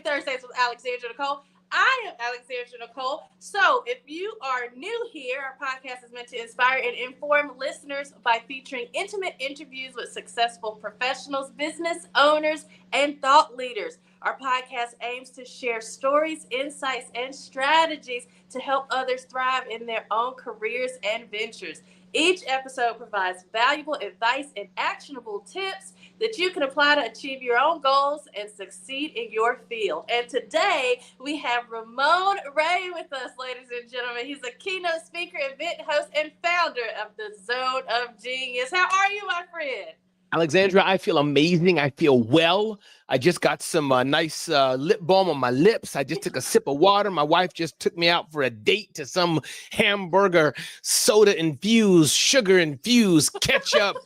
Thursdays with Alexandria Nicole. I am Alexandria Nicole. So if you are new here, our podcast is meant to inspire and inform listeners by featuring intimate interviews with successful professionals, business owners, and thought leaders. Our podcast aims to share stories, insights, and strategies to help others thrive in their own careers and ventures. Each episode provides valuable advice and actionable tips that you can apply to achieve your own goals and succeed in your field. And today we have Ramon Ray with us, ladies and gentlemen. He's a keynote speaker, event host, and founder of the Zone of Genius. How are you, my friend? Alexandria, I feel amazing. I feel well. I just got some nice lip balm on my lips. I just took a sip of water. My wife just took me out for a date to some hamburger, soda-infused, sugar-infused, ketchup,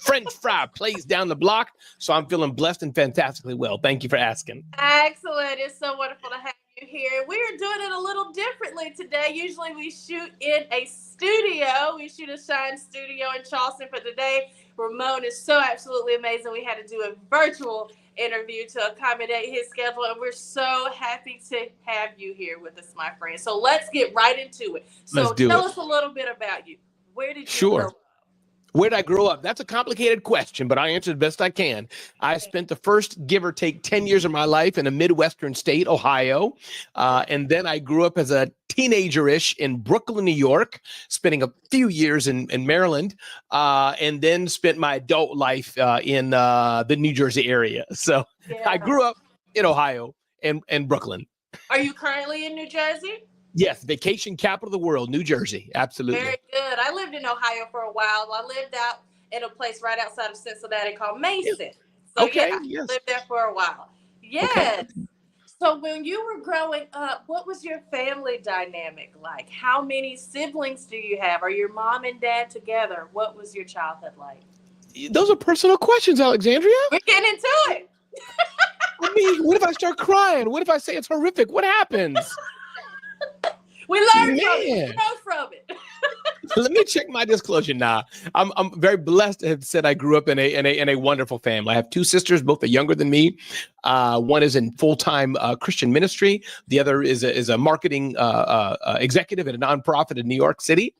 French fry place down the block. So I'm feeling blessed and fantastically well. Thank you for asking. Excellent. It's so wonderful to have you here. We are doing it a little differently today. Usually we shoot in a studio. We shoot a Shine studio in Charleston. For today, Ramon is so absolutely amazing. We had to do a virtual interview to accommodate his schedule, and we're so happy to have you here with us, my friend. So let's get right into it. So tell us a little bit about you. Where did you grow up? Where did I grow up? That's a complicated question, but I answer the best I can. I spent the first, give or take, 10 years of my life in a Midwestern state, Ohio. And then I grew up as a teenager-ish in Brooklyn, New York, spending a few years in Maryland, and then spent my adult life in the New Jersey area. So I grew up in Ohio and Brooklyn. Are you currently in New Jersey? Yes, vacation capital of the world, New Jersey. Absolutely. Very good. I lived in Ohio for a while. I lived out in a place right outside of Cincinnati called Mason. So okay, I lived there for a while. Yes. Okay. So when you were growing up, what was your family dynamic like? How many siblings do you have? Are your mom and dad together? What was your childhood like? Those are personal questions, Alexandria. We're getting into it. I mean, what if I start crying? What if I say it's horrific? What happens? We learn from it. Grow from it. Let me check my disclosure now. I'm very blessed to have said I grew up in a wonderful family. I have two sisters, both are younger than me. One is in full-time Christian ministry. The other is a marketing executive at a nonprofit in New York City.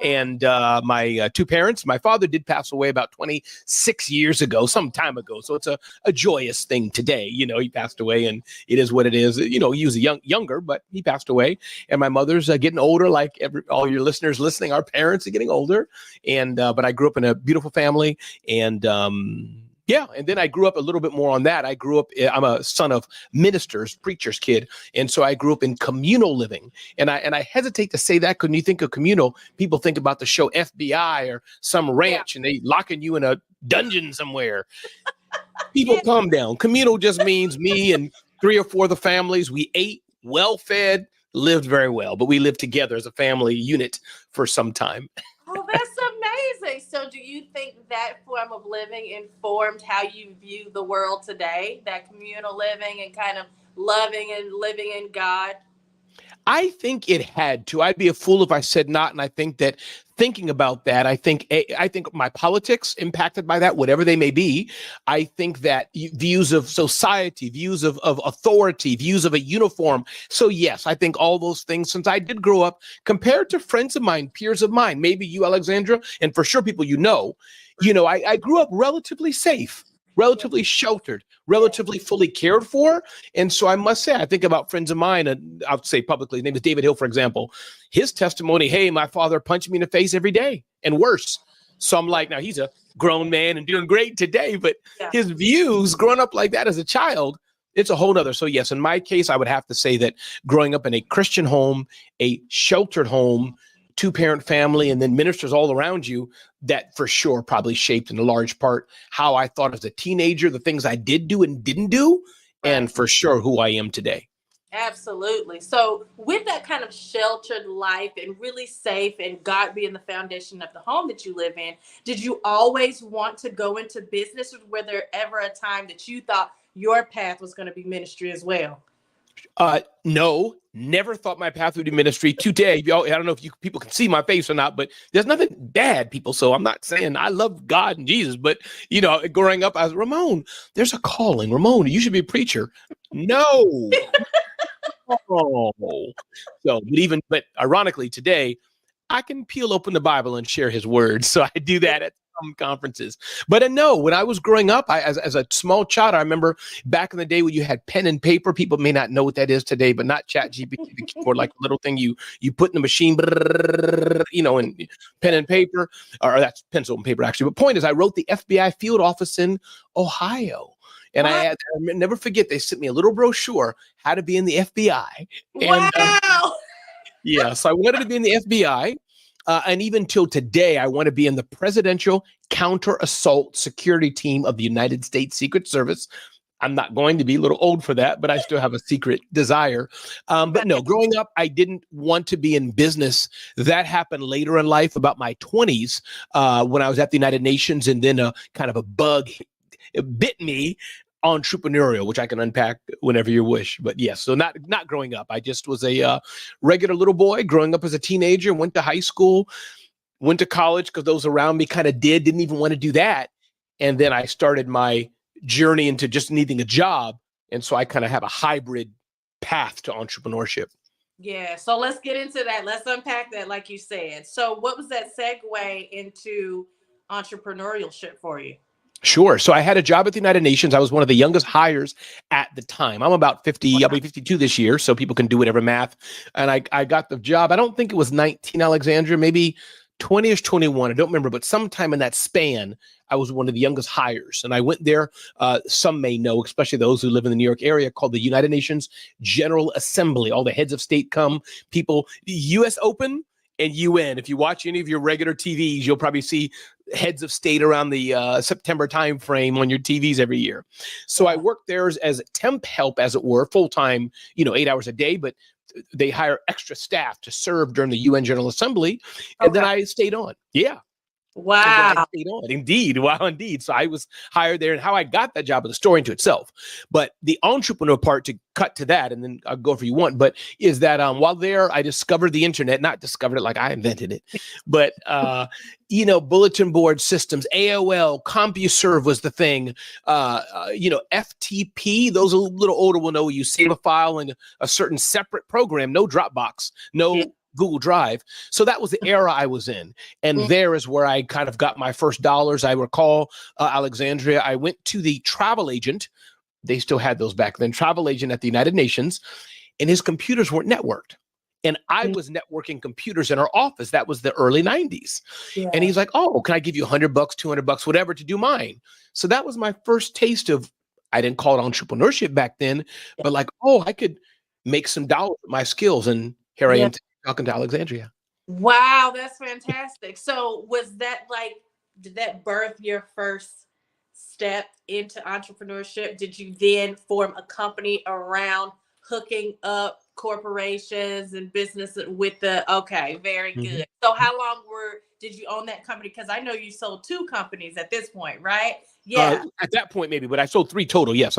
And my two parents, my father did pass away about 26 years ago, some time ago. So it's a joyous thing today. You know, he passed away and it is what it is. You know, he was younger, but he passed away. And my mother's getting older, like all your listeners listening, our parents are getting older. And but I grew up in a beautiful family. And yeah, and then I grew up a little bit more on that. I'm a son of ministers, preacher's kid. And so I grew up in communal living. And I hesitate to say that because when you think of communal, people think about the show FBI or some ranch and they locking you in a dungeon somewhere. People calm down. Communal just means me and 3 or 4 of the families. We ate, well-fed, lived very well, but we lived together as a family unit for some time. Oh, that's amazing. So do you think that form of living informed how you view the world today, that communal living and kind of loving and living in God? I think it had to. I'd be a fool if I said not. And I think that thinking about that, I think my politics impacted by that, whatever they may be. I think that views of society, views of authority, views of a uniform. So yes, I think all those things, since I did grow up compared to friends of mine, peers of mine, maybe you, Alexandra, and for sure people you know, I grew up relatively safe, relatively sheltered, relatively fully cared for. And so I must say, I think about friends of mine, and I'll say publicly, his name is David Hill, for example, his testimony, hey, my father punched me in the face every day and worse. So I'm like, now he's a grown man and doing great today, but Yeah. his views growing up like that as a child, it's a whole nother. So yes, in my case, I would have to say that growing up in a Christian home, a sheltered home, two-parent family, and then ministers all around you, that for sure probably shaped in a large part how I thought as a teenager, the things I did do and didn't do, Right. and for sure who I am today. Absolutely. So with that kind of sheltered life and really safe and God being the foundation of the home that you live in, did you always want to go into business, or were there ever a time that you thought your path was going to be ministry as well? No, never thought my path would be ministry. Today, I don't know if people can see my face or not, but there's nothing bad, people. So I'm not saying I love God and Jesus, but growing up, I was Ramon. There's a calling, Ramon. You should be a preacher. No. Oh. But ironically, today I can peel open the Bible and share His word. So I do that at some conferences. But no, when I was growing up, as a small child, I remember back in the day when you had pen and paper. People may not know what that is today, but not ChatGPT, the keyboard, like a little thing you put in the machine, and pen and paper, or that's pencil and paper actually. But point is, I wrote the FBI field office in Ohio. And I never forget, they sent me a little brochure, how to be in the FBI. And, wow. So I wanted to be in the FBI. And even till today, I want to be in the Presidential Counter Assault Security Team of the United States Secret Service. I'm not going to be, a little old for that, but I still have a secret desire. But no, growing up, I didn't want to be in business. That happened later in life, about my 20s, when I was at the United Nations, and then a kind of a bug bit me, entrepreneurial, which I can unpack whenever you wish. But yes, so not growing up. I just was a regular little boy growing up as a teenager, went to high school, went to college because those around me kind of didn't even want to do that. And then I started my journey into just needing a job. And so I kind of have a hybrid path to entrepreneurship. Yeah. So let's get into that. Let's unpack that, like you said. So what was that segue into entrepreneurship for you? Sure. So I had a job at the United Nations. I was one of the youngest hires at the time. I'm about 50. I'll be 52 this year, so people can do whatever math. And I got the job. I don't think it was 19, Alexandria, maybe 20-ish, 21. I don't remember, but sometime in that span, I was one of the youngest hires. And I went there, some may know, especially those who live in the New York area, called the United Nations General Assembly. All the heads of state come, people, U.S. Open and UN. If you watch any of your regular TVs, you'll probably see heads of state around the September timeframe on your TVs every year. So I worked there as temp help, as it were, full-time, 8 hours a day, but they hire extra staff to serve during the UN General Assembly. And then I stayed on. Yeah. Wow. I stayed on. Indeed. Wow, indeed. So I was hired there, and how I got that job is a story into itself. But the entrepreneur part, to cut to that, and then I'll go if you want, but is that while there, I discovered the internet, not discovered it like I invented it, but, bulletin board systems, AOL, CompuServe was the thing, FTP, those a little older will know, you save a file in a certain separate program, no Dropbox, no Google Drive. So that was the era I was in. And there is where I kind of got my first dollars. I recall, Alexandria, I went to the travel agent. They still had those back then, travel agent at the United Nations, and his computers weren't networked. And I was networking computers in our office. That was the early 90s. Yeah. And he's like, oh, can I give you $100, $200, whatever to do mine? So that was my first taste of, I didn't call it entrepreneurship back then, but like, oh, I could make some dollars with my skills. And here I am talking to Alexandria. Wow, that's fantastic. So did that birth your first step into entrepreneurship? Did you then form a company around hooking up corporations and businesses with very good. So how long did you own that company? Because I know you sold 2 companies at this point, right? Yeah. At that point, maybe, but I sold 3 total. Yes.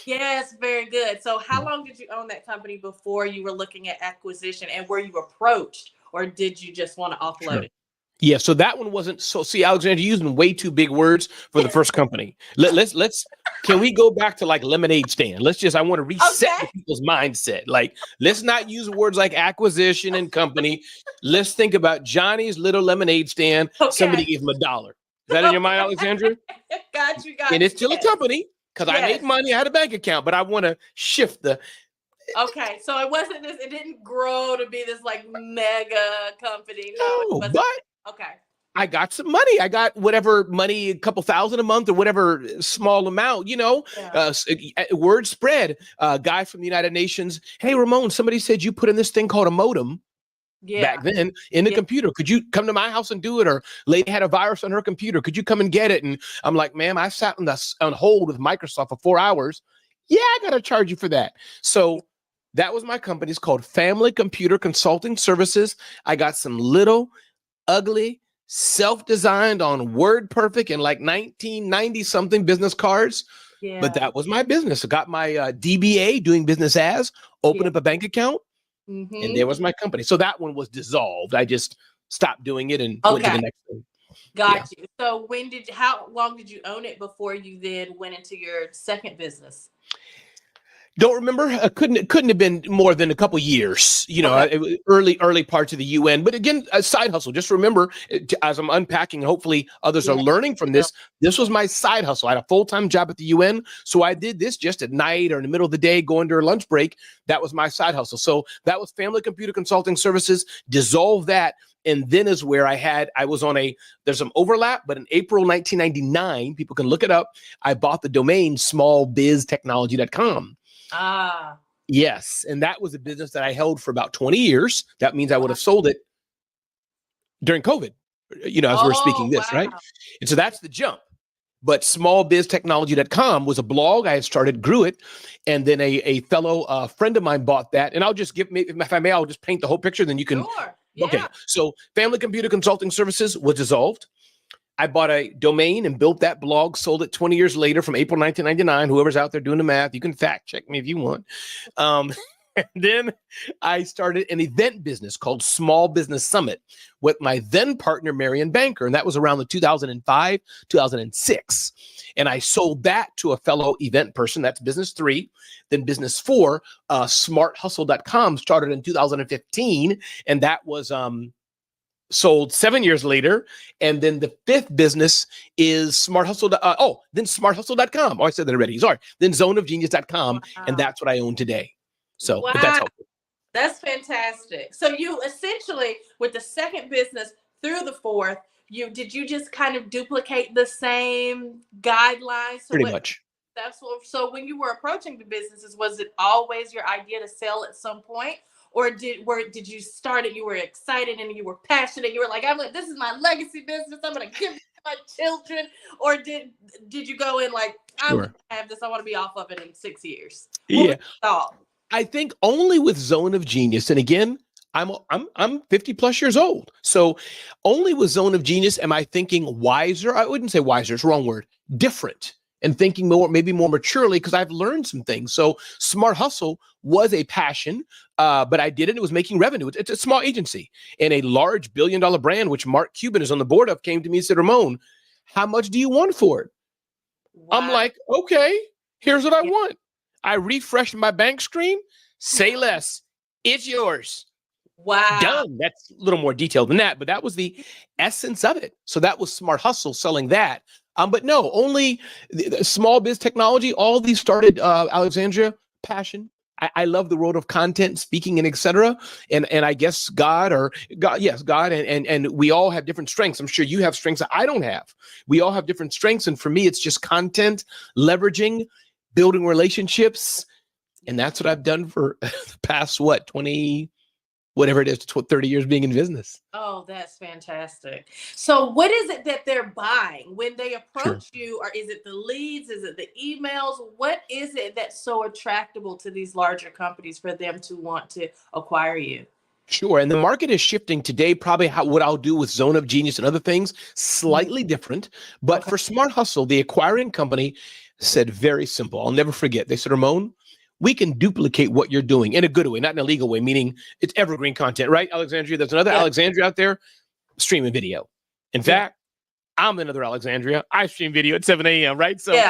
Yes, very good. So how long did you own that company before you were looking at acquisition, and were you approached, or did you just want to offload it? Yeah, so that one wasn't so. See, Alexandra, you're using way too big words for the first company. Let's. Can we go back to like lemonade stand? I want to reset people's mindset. Like, let's not use words like acquisition and company. Let's think about Johnny's little lemonade stand. Okay. Somebody gave him $1. Is that in your mind, Alexandra? Got you. And it's still a company because I made money. I had a bank account, but I want to shift the. Okay, so it wasn't this. It didn't grow to be this like mega company. No, but. Okay. I got some money. I got whatever money, a couple thousand a month or whatever small amount, Yeah. Word spread. Guy from the United Nations. Hey, Ramon, somebody said you put in this thing called a modem Yeah. back then in the Yeah. computer. Could you come to my house and do it? Or lady had a virus on her computer. Could you come and get it? And I'm like, ma'am, I sat on hold with Microsoft for 4 hours. Yeah, I got to charge you for that. So that was my company. It's called Family Computer Consulting Services. I got some little ugly, self-designed on WordPerfect and like 1990 something business cards. Yeah. But that was my business. I got my DBA, doing business as, opened up a bank account, and there was my company. So that one was dissolved. I just stopped doing it and went to the next thing. Got you. So how long did you own it before you then went into your second business? Don't remember. Couldn't have been more than a couple years. It was early parts of the UN. But again, a side hustle. Just remember, as I'm unpacking, and hopefully others are learning from this. This was my side hustle. I had a full-time job at the UN, so I did this just at night or in the middle of the day, going during lunch break. That was my side hustle. So that was Family Computer Consulting Services. Dissolve that. And then is where there's some overlap, but in April 1999, people can look it up, I bought the domain smallbiztechnology.com. Yes. And that was a business that I held for about 20 years. That means I would have sold it during COVID, as we're speaking this, right? And so that's the jump. But smallbiztechnology.com was a blog I had started, grew it. And then a fellow friend of mine bought that. And I'll just if I may, I'll just paint the whole picture. Then you can. Sure. Yeah. Okay. So Family Computer Consulting Services was dissolved. I bought a domain and built that blog, sold it 20 years later from April 1999. Whoever's out there doing the math, you can fact check me if you want. And then I started an event business called Small Business Summit with my then partner, Marion Banker. And that was around the 2005, 2006. And I sold that to a fellow event person. That's business 3. Then business 4, smarthustle.com, started in 2015. And that was sold 7 years later. And then the 5th business is then smarthustle.com. Oh, I said that already. Sorry. Then zoneofgenius.com. And that's what I own today. So if that's helpful. That's fantastic. So you essentially, with the second business through the 4th, did you just kind of duplicate the same guidelines? Pretty much. So when you were approaching the businesses, was it always your idea to sell at some point? Or did you start it, you were excited and you were passionate, you were like, this is my legacy business, I'm going to give it to my children? Or did you go in like, I'm going to have this, I want to be off of it in 6 years? I think only with Zone of Genius, and again, I'm 50 plus years old. So only with Zone of Genius am I thinking wiser. I wouldn't say wiser, it's the wrong word. Different. And thinking maybe more maturely, because I've learned some things. So Smart Hustle was a passion, but I did it. It was making revenue. It's a small agency, and a large $1 billion brand, which Mark Cuban is on the board of, came to me and said, Ramon, how much do you want for it? Wow. I'm like, okay, here's what I want. I refreshed my bank screen. Say less. It's yours. Wow. Done. That's a little more detailed than that, but that was the essence of it. So that was Smart Hustle selling that. But no, only the small biz technology. All these started, Alexandria, passion. I love the world of content, speaking, and etc. And I guess God, and we all have different strengths. I'm sure you have strengths that I don't have. We all have different strengths, and for me, it's just content, leveraging, building relationships, and that's what I've done for the past 20. Whatever it is, 30 years being in business. Oh, that's fantastic. So what is it that they're buying when they approach you? Or is it the leads? Is it the emails? What is it that's so attractable to these larger companies for them to want to acquire you? Sure. And the market is shifting today. Probably what I'll do with Zone of Genius and other things, slightly different. But for Smart Hustle, the acquiring company said very simple. I'll never forget. They said, Ramon, we can duplicate what you're doing in a good way, not in a legal way, meaning it's evergreen content, right, Alexandria? There's another Alexandria out there streaming video. In fact, I'm another Alexandria. I stream video at 7 a.m., right? So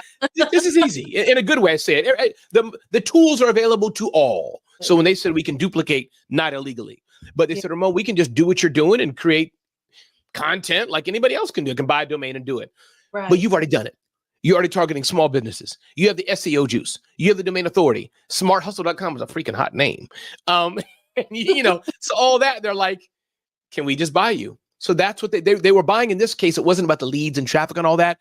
this is easy. In a good way, I say it. The tools are available to all. So when they said we can duplicate, not illegally, but they said, Ramon, we can just do what you're doing and create content like anybody else can do. Can buy a domain and do it. Right. But you've already done it. You're already targeting small businesses. You have the SEO juice. You have the domain authority. SmartHustle.com is a freaking hot name. So all that, they're like, can we just buy you? So that's what they were buying. In this case, it wasn't about the leads and traffic and all that.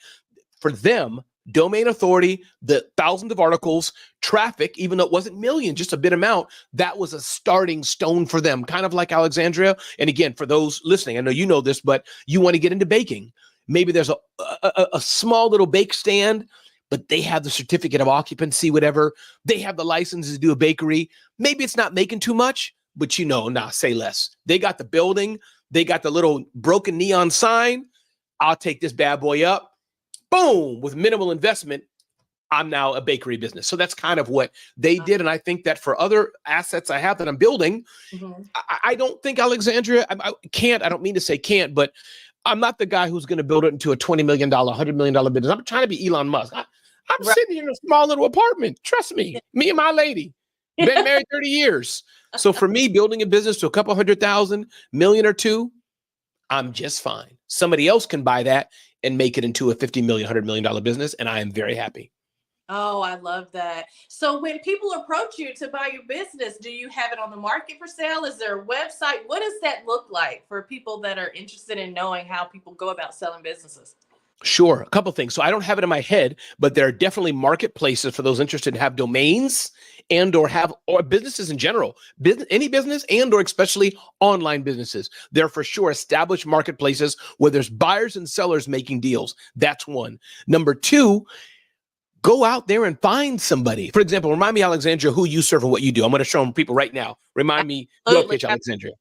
For them, domain authority, the thousands of articles, traffic, even though it wasn't millions, just a bit amount, that was a starting stone for them, kind of like Alexandria. And again, for those listening, I know you know this, but you want to get into baking. Maybe there's a small little bake stand, but they have the certificate of occupancy, whatever. They have the license to do a bakery. Maybe it's not making too much, but say less. They got the building. They got the little broken neon sign. I'll take this bad boy up. Boom, with minimal investment, I'm now a bakery business. So that's kind of what they did. And I think that for other assets I have that I'm building, I don't think Alexandria, I don't mean to say can't, but I'm not the guy who's going to build it into a $20 million, $100 million business. I'm trying to be Elon Musk. I'm sitting here in a small little apartment. Trust me, me and my lady, been married 30 years. So for me, building a business to a couple $100,000, million or two, I'm just fine. Somebody else can buy that and make it into a $50 million, $100 million business. And I am very happy. Oh, I love that. So when people approach you to buy your business, do you have it on the market for sale? Is there a website? What does that look like for people that are interested in knowing how people go about selling businesses? Sure. A couple things. So I don't have it in my head, but there are definitely marketplaces for those interested to have domains or businesses in general, any business or especially online businesses. There are for sure established marketplaces where there's buyers and sellers making deals. That's one. Number two, go out there and find somebody. For example, remind me, Alexandria, who you serve and what you do. I'm going to show them people right now. Remind me, your pitch, Alexandria.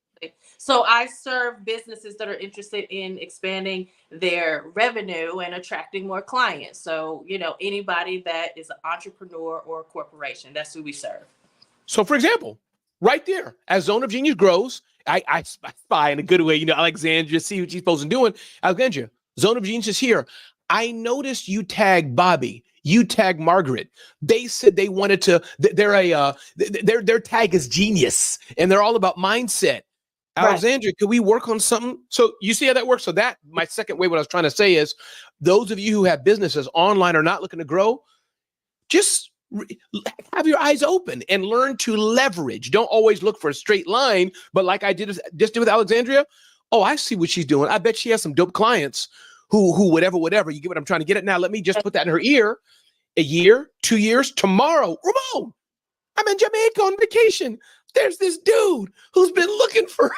So I serve businesses that are interested in expanding their revenue and attracting more clients. So, anybody that is an entrepreneur or a corporation, that's who we serve. So, for example, right there, as Zone of Genius grows, I spy in a good way, Alexandria, see what she's supposed to doing. Alexandria, Zone of Genius is here. I noticed you tag Bobby. You tag Margaret. They said they wanted to, their tag is genius and they're all about mindset. Alexandria, could we work on something? So you see how that works? So that, my second way, what I was trying to say is, those of you who have businesses online or not looking to grow, just have your eyes open and learn to leverage. Don't always look for a straight line, but like I just did with Alexandria. Oh, I see what she's doing. I bet she has some dope clients who whatever. You get what I'm trying to get at now. Let me just put that in her ear. A year, 2 years, tomorrow, Ramon, I'm in Jamaica on vacation. There's this dude who's been looking for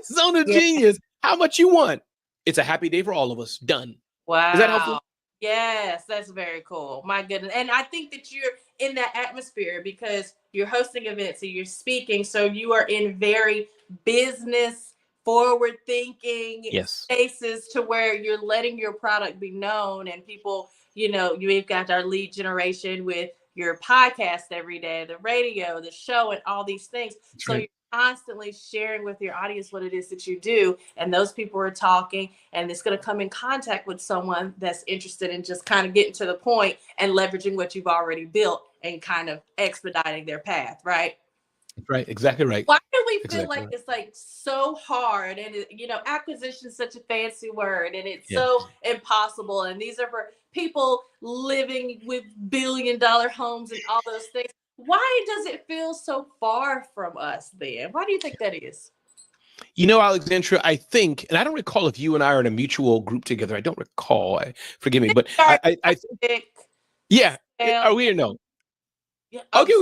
Zone of Genius. How much you want? It's a happy day for all of us. Done. Wow. Is that helpful? Yes, that's very cool. My goodness. And I think that you're in that atmosphere because you're hosting events and you're speaking. So you are in very business forward thinking spaces to where you're letting your product be known and people, you've got our lead generation with your podcast every day, the radio, the show, and all these things. So you're constantly sharing with your audience what it is that you do. And those people are talking and it's going to come in contact with someone that's interested in just kind of getting to the point and leveraging what you've already built and kind of expediting their path, right? Right. Exactly right. Why do we feel like it's like so hard and acquisition is such a fancy word and it's so impossible. And these are for people living with billion-dollar homes and all those things. Why does it feel so far from us then? Why do you think that is? Alexandria, I think, and I don't recall if you and I are in a mutual group together. I don't recall. Forgive me, but I think. Yeah. Are we or no? Yeah. Okay.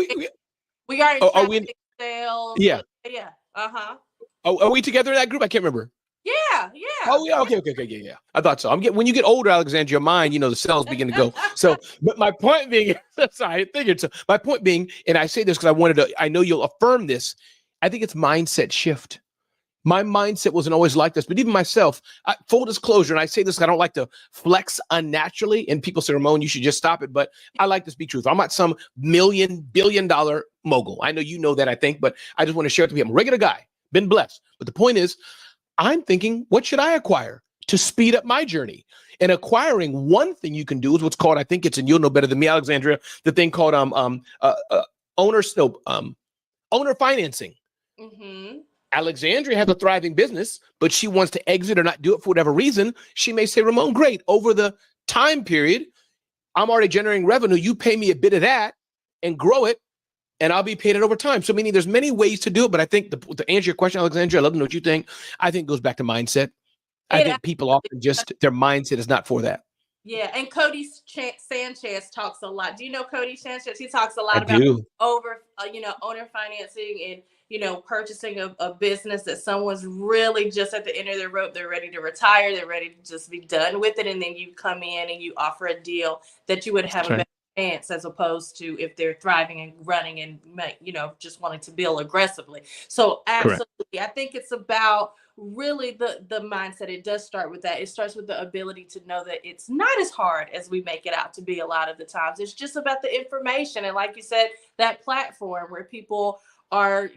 We are in are we in sales. Yeah. Yeah. Uh-huh. Oh, are we together in that group? I can't remember. Yeah. Oh, yeah. Okay. Yeah. I thought so. When you get older, Alexandria, your mind, the cells begin to go. So, but my point being, sorry, I figured so. My point being, and I say this because I know you'll affirm this. I think it's mindset shift. My mindset wasn't always like this, but even myself, full disclosure, and I say this, I don't like to flex unnaturally. And people say, Ramon, you should just stop it. But I like to speak truth. I'm not some billion-dollar mogul. I know you know that, I think, but I just want to share it with you. I'm a regular guy, been blessed. But the point is, I'm thinking, what should I acquire to speed up my journey? And acquiring one thing you can do is what's called, I think it's, and you'll know better than me, Alexandria, the thing called owner financing. Mm-hmm. Alexandria has a thriving business, but she wants to exit or not do it for whatever reason. She may say, Ramon, great. Over the time period, I'm already generating revenue. You pay me a bit of that and grow it, and I'll be paid it over time. So meaning there's many ways to do it, but I think to answer your question, Alexandria, I love to know what you think. I think it goes back to mindset. I think people often just, their mindset is not for that. Yeah, and Cody Sanchez talks a lot. Do you know Cody Sanchez? He talks a I lot about do. owner financing and, purchasing a business that someone's really just at the end of their rope. They're ready to retire. They're ready to just be done with it. And then you come in and you offer a deal that you would have a better chance, as opposed to if they're thriving and running and, just wanting to build aggressively. So absolutely, correct. I think it's about really the mindset. It does start with that. It starts with the ability to know that it's not as hard as we make it out to be a lot of the times. It's just about the information. And like you said, that platform where people are,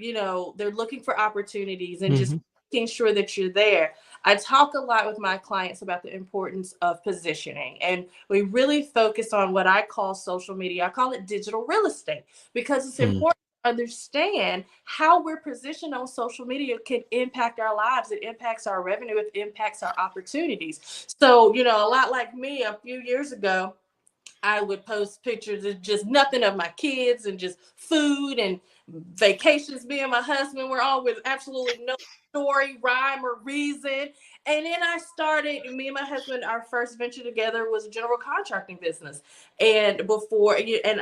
they're looking for opportunities and just making sure that you're there. I talk a lot with my clients about the importance of positioning, and we really focus on what I call social media. I call it digital real estate, because it's important to understand how we're positioned on social media can impact our lives. It impacts our revenue. It impacts our opportunities. So, a lot like me, a few years ago, I would post pictures of just nothing of my kids and just food and vacations. Me and my husband were all with absolutely no story, rhyme, or reason. And then me and my husband, our first venture together was a general contracting business. And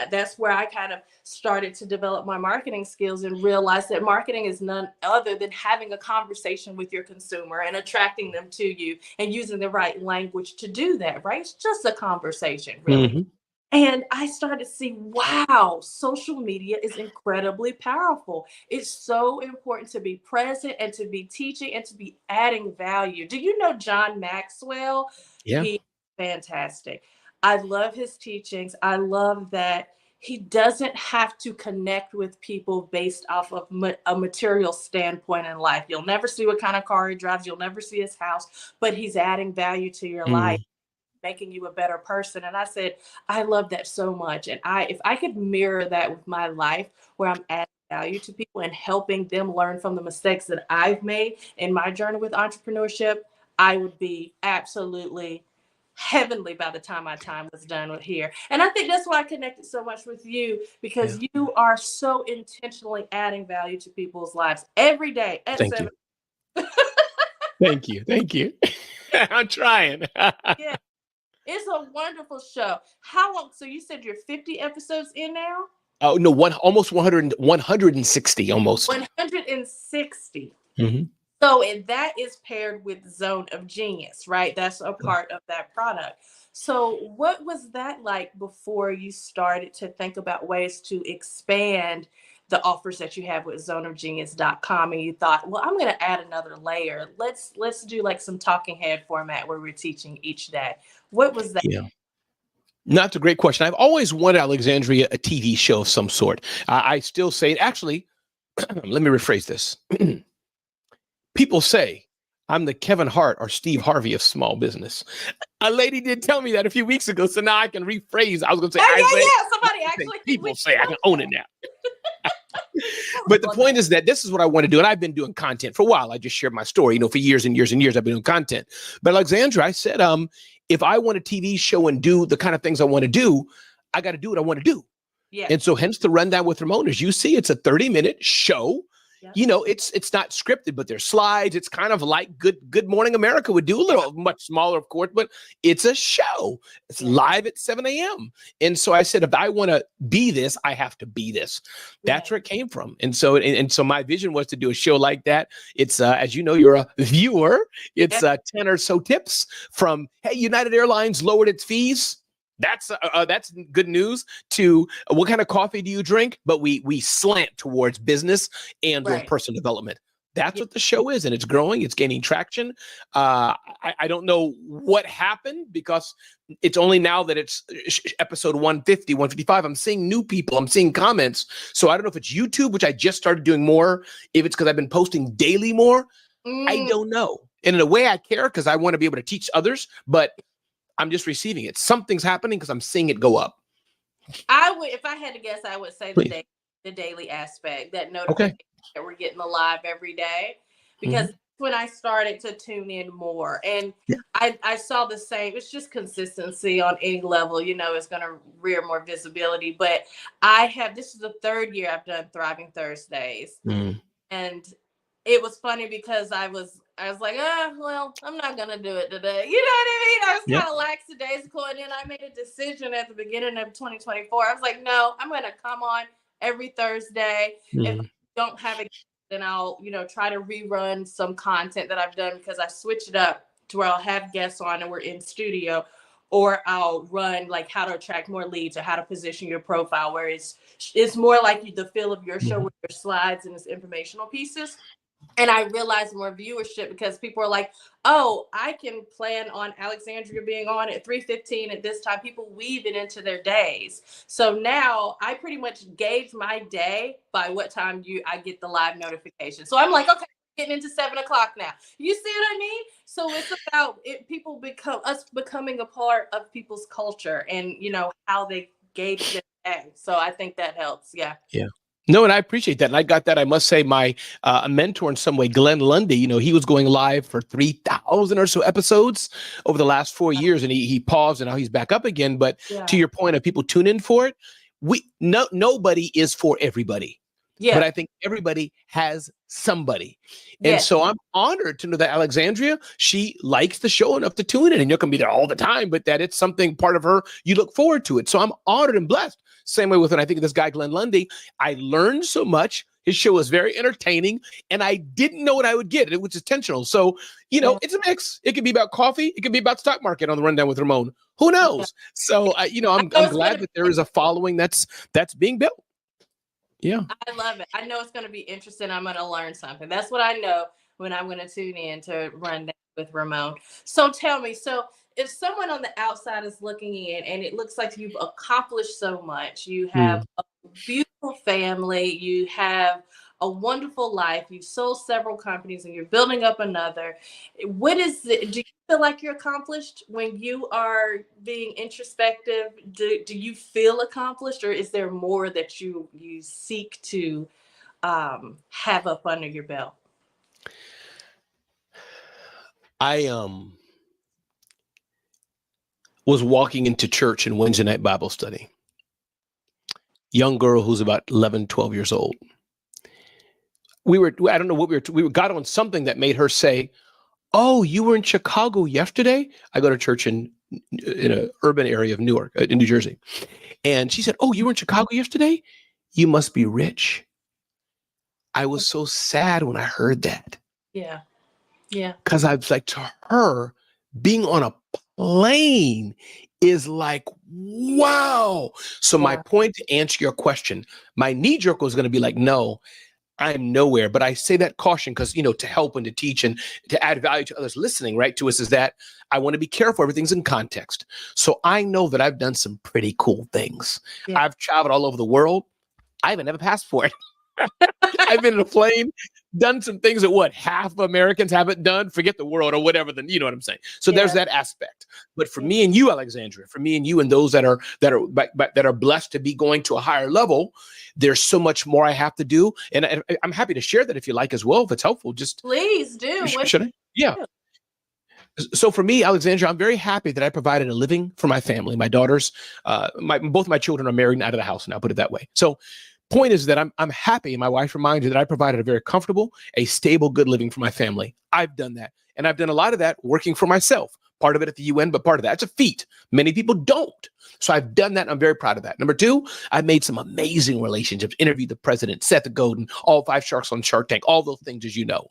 that's where I kind of started to develop my marketing skills and realized that marketing is none other than having a conversation with your consumer and attracting them to you and using the right language to do that, right? It's just a conversation, really. And I started to see, wow, social media is incredibly powerful. It's so important to be present and to be teaching and to be adding value. Do you know John Maxwell? Yeah. He's fantastic. I love his teachings. I love that he doesn't have to connect with people based off of a material standpoint in life. You'll never see what kind of car he drives. You'll never see his house, but he's adding value to your life, making you a better person. And I said, I love that so much. And if I could mirror that with my life, where I'm adding value to people and helping them learn from the mistakes that I've made in my journey with entrepreneurship, I would be absolutely heavenly by the time my time was done with here. And I think that's why I connected so much with you, because you are so intentionally adding value to people's lives every day at Thank 7. you. Thank you. Thank you. I'm trying. Yeah. It's a wonderful show. How long? So you said you're 50 episodes in now? Oh, no, almost 100, 160 almost. 160. So, and that is paired with Zone of Genius, right? That's a part of that product. So what was that like before you started to think about ways to expand the offers that you have with zoneofgenius.com, and you thought, well, I'm going to add another layer. Let's do like some talking head format where we're teaching each day. What was that? Yeah. That's a great question. I've always wanted Alexandria a TV show of some sort. I still say, actually, let me rephrase this. People say I'm the Kevin Hart or Steve Harvey of small business. A lady did tell me that a few weeks ago, so now I can rephrase. I was going to say, somebody actually. People say I can own it now. But the point is that this is what I want to do. And I've been doing content for a while. I just shared my story, for years and years and years, I've been doing content. But Alexandra, I said, if I want a TV show and do the kind of things I want to do, I got to do what I want to do. Yeah. And so hence the rundown with Ramon. As you see, it's a 30-minute show. Yeah. It's not scripted, but there's slides. It's kind of like Good Morning America would do, a little much smaller, of course, but it's a show. It's live at 7 a.m. And so I said, if I want to be this, I have to be this. That's where it came from. And so my vision was to do a show like that. It's as you know, you're a viewer. It's 10 or so tips from, hey, United Airlines lowered its fees. That's good news. To what kind of coffee do you drink? But we slant towards business and or personal development. That's what the show is, and it's growing. It's gaining traction. I don't know what happened, because it's only now that it's episode 150, 155. I'm seeing new people. I'm seeing comments. So I don't know if it's YouTube, which I just started doing more. If it's because I've been posting daily more, I don't know. And in a way, I care because I want to be able to teach others, but I'm just receiving it. Something's happening because I'm seeing it go up. If I had to guess, I would say the daily aspect, that notification that we're getting alive every day, because when I started to tune in more, and I saw the same. It's just consistency on any level, it's going to rear more visibility. But this is the third year I've done Thriving Thursdays, and it was funny because I was I was like, well, I'm not going to do it today. You know what I mean? I was Yep. kind of lackadaisical. And then I made a decision at the beginning of 2024. I was like, no, I'm going to come on every Thursday. If I don't have a, then I'll, try to rerun some content that I've done, because I switch it up to where I'll have guests on and we're in studio, or I'll run like how to attract more leads or how to position your profile, where it's more like the feel of your show with your slides and its informational pieces. And I realized more viewership because people are like, oh, I can plan on Alexandria being on at 3:15 at this time. People weave it into their days. So now I pretty much gauge my day by what time I get the live notification. So I'm like, okay, getting into 7:00 now. You see what I mean? So it's about people becoming a part of people's culture and, how they gauge their day. So I think that helps. Yeah. Yeah. No, and I appreciate that. And I got that. I must say, my mentor in some way, Glenn Lundy, he was going live for 3,000 or so episodes over the last 4 years, and he paused, and now he's back up again. But to your point of people tune in for it, nobody is for everybody. Yeah. But I think everybody has somebody. And so I'm honored to know that Alexandria, she likes the show enough to tune in, and you're going to be there all the time, but that it's something part of her, you look forward to it. So I'm honored and blessed. Same way with when I think of this guy, Glenn Lundy, I learned so much. His show was very entertaining, and I didn't know what I would get. It was intentional. So, it's a mix. It could be about coffee. It could be about stock market on the Rundown with Ramon. Who knows? So, I'm glad that there is a following that's being built. Yeah. I love it. I know it's going to be interesting. I'm going to learn something. That's what I know when I'm going to tune in to Rundown with Ramon. So tell me, if someone on the outside is looking in and it looks like you've accomplished so much, you have a beautiful family, you have a wonderful life, you've sold several companies and you're building up another. Do you feel like you're accomplished when you are being introspective? Do you feel accomplished, or is there more that you seek to have up under your belt? I was walking into church in Wednesday night Bible study. Young girl who's about 11, 12 years old. I don't know what we got on something that made her say, "Oh, you were in Chicago yesterday?" I go to church in an urban area of Newark, in New Jersey. And she said, "Oh, you were in Chicago yesterday? You must be rich." I was so sad when I heard that. Yeah. Yeah. Because I was like, to her, being on a plane is like, wow. So my point, to answer your question, my knee jerk was going to be like, no, I'm nowhere. But I say that caution because, to help and to teach and to add value to others listening, right, to us, is that I want to be careful. Everything's in context. So I know that I've done some pretty cool things. Yeah. I've traveled all over the world. I haven't have a passport. I've been in a plane, done some things that half of Americans haven't done. Forget the world or whatever. Then you know what I'm saying. So there's that aspect. But for me and you, Alexandria, for me and you and those that are blessed to be going to a higher level, there's so much more I have to do, and I'm happy to share that if you like as well. If it's helpful, just please do. Should I? Yeah. So for me, Alexandria, I'm very happy that I provided a living for my family. My daughters, both my children are married and out of the house now. Put it that way. So. Point is that I'm happy, and my wife reminds me that I provided a very comfortable, a stable, good living for my family. I've done that, and I've done a lot of that working for myself. Part of it at the UN, but part of that's a feat. Many people don't. So I've done that, and I'm very proud of that. Number two, I've made some amazing relationships, interviewed the president, Seth Godin, all 5 sharks on Shark Tank, all those things, as you know.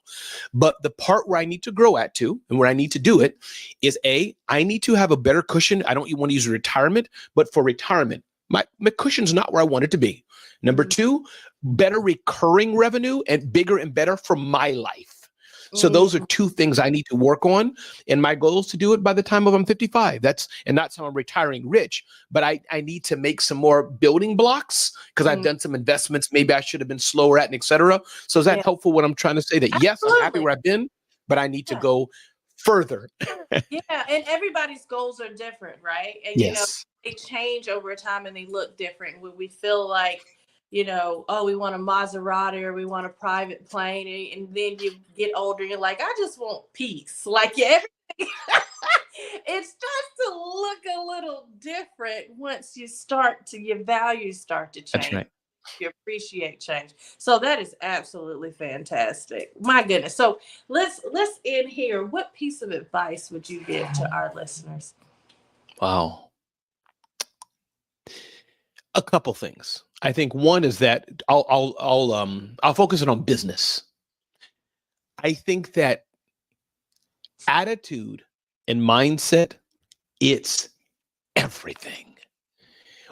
But the part where I need to grow at to, and where I need to do it, is I need to have a better cushion. I don't want to use retirement, but for retirement, my cushion's not where I want it to be. Number two, better recurring revenue and bigger and better for my life. So those are 2 things I need to work on. And my goal is to do it by the time I'm 55. That's how I'm retiring rich. But I need to make some more building blocks because I've done some investments. Maybe I should have been slower at, and et cetera. So is that helpful? What I'm trying to say, that yes, I'm happy where I've been, but I need to go further. Yeah. And everybody's goals are different, right? And they change over time and they look different. When we feel like, oh, we want a Maserati or we want a private plane. And then you get older, you're like, I just want peace. Like, everything. It starts to look a little different once your values start to change. That's right. You appreciate change. So that is absolutely fantastic. My goodness. So let's end here. What piece of advice would you give to our listeners? Wow. A couple things. I think one is that I'll focus it on business. I think that attitude and mindset, it's everything.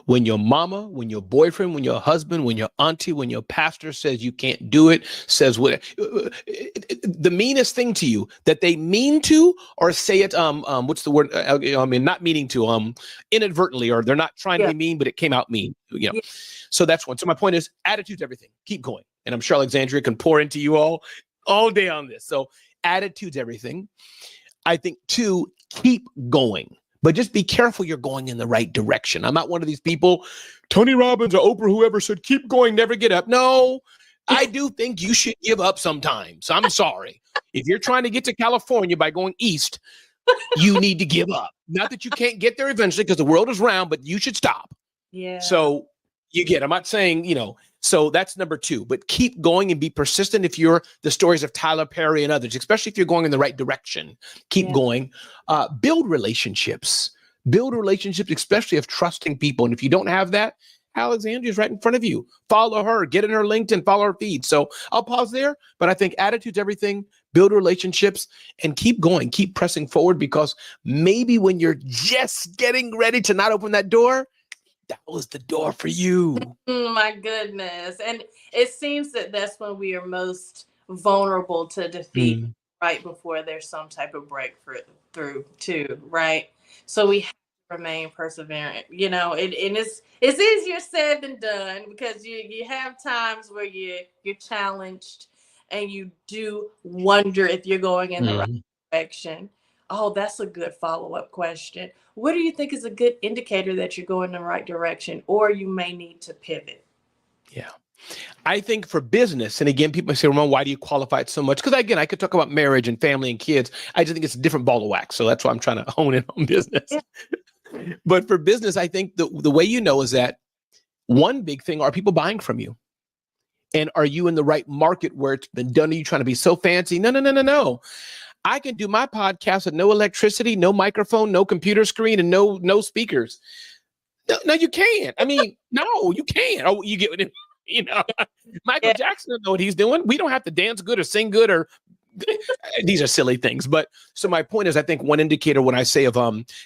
When your mama, when your boyfriend, when your husband, when your auntie, when your pastor says you can't do it, says what the meanest thing to you that they mean to, or say it, what's the word? I mean, not meaning to, inadvertently, or they're not trying to be mean, but it came out mean, Yeah. So that's one. So my point is attitude's everything. Keep going. And I'm sure Alexandria can pour into you all day on this. So attitude's everything. I think two, keep going. But just be careful you're going in the right direction. I'm not one of these people, Tony Robbins or Oprah, whoever said, keep going, never get up. No, I do think you should give up sometimes. I'm sorry. If you're trying to get to California by going east, you need to give up. Not that you can't get there eventually because the world is round, but you should stop. Yeah. So I'm not saying, so that's number two, but keep going and be persistent. If you're the stories of Tyler Perry and others, especially if you're going in the right direction, keep going, build relationships, especially of trusting people. And if you don't have that, Alexandria's right in front of you. Follow her, get in her LinkedIn, follow her feed. So I'll pause there, but I think attitude's everything, build relationships and keep going, keep pressing forward, because maybe when you're just getting ready to not open that door, that was the door for you. My goodness. And it seems that that's when we are most vulnerable to defeat, right before there's some type of breakthrough too, right? So we have to remain perseverant, and it's easier said than done, because you have times where you're challenged and you do wonder if you're going in the right direction. Oh, that's a good follow-up question. What do you think is a good indicator that you're going in the right direction, or you may need to pivot? Yeah. I think for business, and again, people say, Ramon, why do you qualify it so much? Because again, I could talk about marriage and family and kids. I just think it's a different ball of wax. So that's why I'm trying to hone in on business. Yeah. But for business, I think the way is that one big thing, are people buying from you? And are you in the right market where it's been done? Are you trying to be so fancy? No. I can do my podcast with no electricity, no microphone, no computer screen, and no speakers. No, you can't. I mean, no, you can't. Oh, you get it. Michael Jackson doesn't know what he's doing. We don't have to dance good or sing good, or these are silly things. But so my point is, I think one indicator when I say of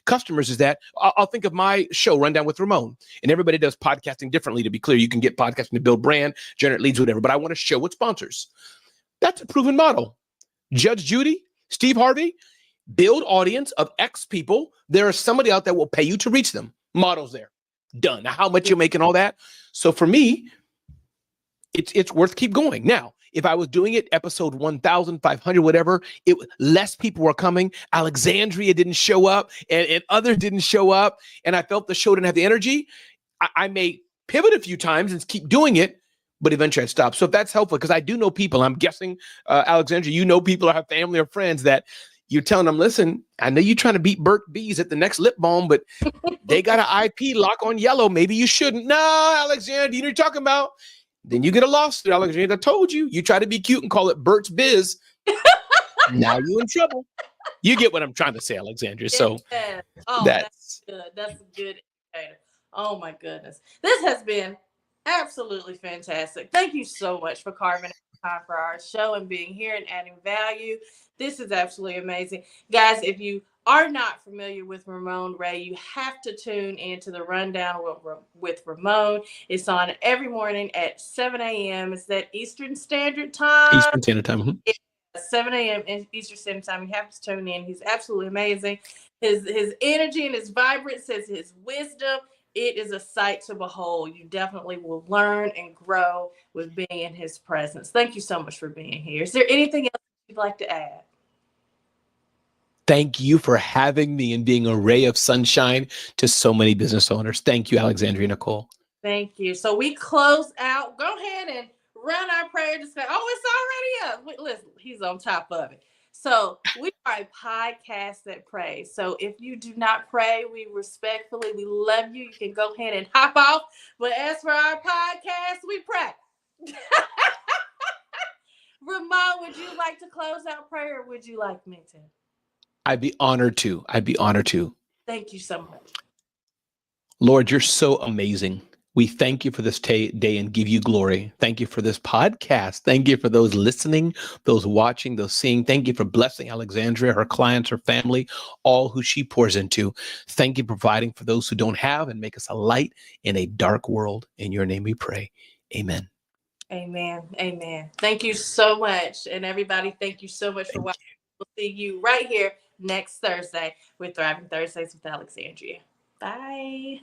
customers is that I'll think of my show, Rundown with Ramon, and everybody does podcasting differently. To be clear, you can get podcasting to build brand, generate leads, whatever. But I want to show with sponsors. That's a proven model. Judge Judy, Steve Harvey, build audience of X people. There is somebody out there will pay you to reach them. Models there. Done. Now, how much you're making, all that. So for me, it's worth keep going. Now, if I was doing it episode 1,500, whatever, less people were coming. Alexandria didn't show up, and others didn't show up, and I felt the show didn't have the energy. I may pivot a few times and keep doing it, but eventually I'd stop. So if that's helpful, because I do know people, I'm guessing, Alexandria, people or have family or friends that you're telling them, listen, I know you're trying to beat Burt Bees at the next lip balm, but they got an IP lock on yellow. Maybe you shouldn't. No, Alexandria, you know what you're talking about? Then you get a lawsuit, Alexandria. I told you. You try to be cute and call it Burt's Biz. Now you in trouble. You get what I'm trying to say, Alexandria. So that's good. That's a good indicator. Oh my goodness. This has been absolutely fantastic. Thank you so much for carving out time for our show and being here and adding value. This is absolutely amazing. Guys, if you are not familiar with Ramon Ray, you have to tune into the Rundown with Ramon. It's on every morning at 7 a.m. Is that Eastern Standard Time? Eastern Standard Time. 7 a.m. Eastern Standard Time. You have to tune in. He's absolutely amazing. His energy and his vibrance, his wisdom, it is a sight to behold. You definitely will learn and grow with being in his presence. Thank you so much for being here. Is there anything else you'd like to add? Thank you for having me and being a ray of sunshine to so many business owners. Thank you, Alexandria Nicole. Thank you. So we close out. Go ahead and run our prayer discussion. Oh, it's already up. Listen, he's on top of it. So we are a podcast that prays. So if you do not pray, we love you. You can go ahead and hop off. But as for our podcast, we pray. Ramon, would you like to close out prayer, or would you like me to? I'd be honored to. Thank you so much. Lord, you're so amazing. We thank you for this day and give you glory. Thank you for this podcast. Thank you for those listening, those watching, those seeing. Thank you for blessing Alexandria, her clients, her family, all who she pours into. Thank you for providing for those who don't have and make us a light in a dark world. In your name we pray. Amen. Amen. Amen. Thank you so much. And everybody, thank you so much for watching. We'll see you right here next Thursday with Thriving Thursdays with Alexandria. Bye.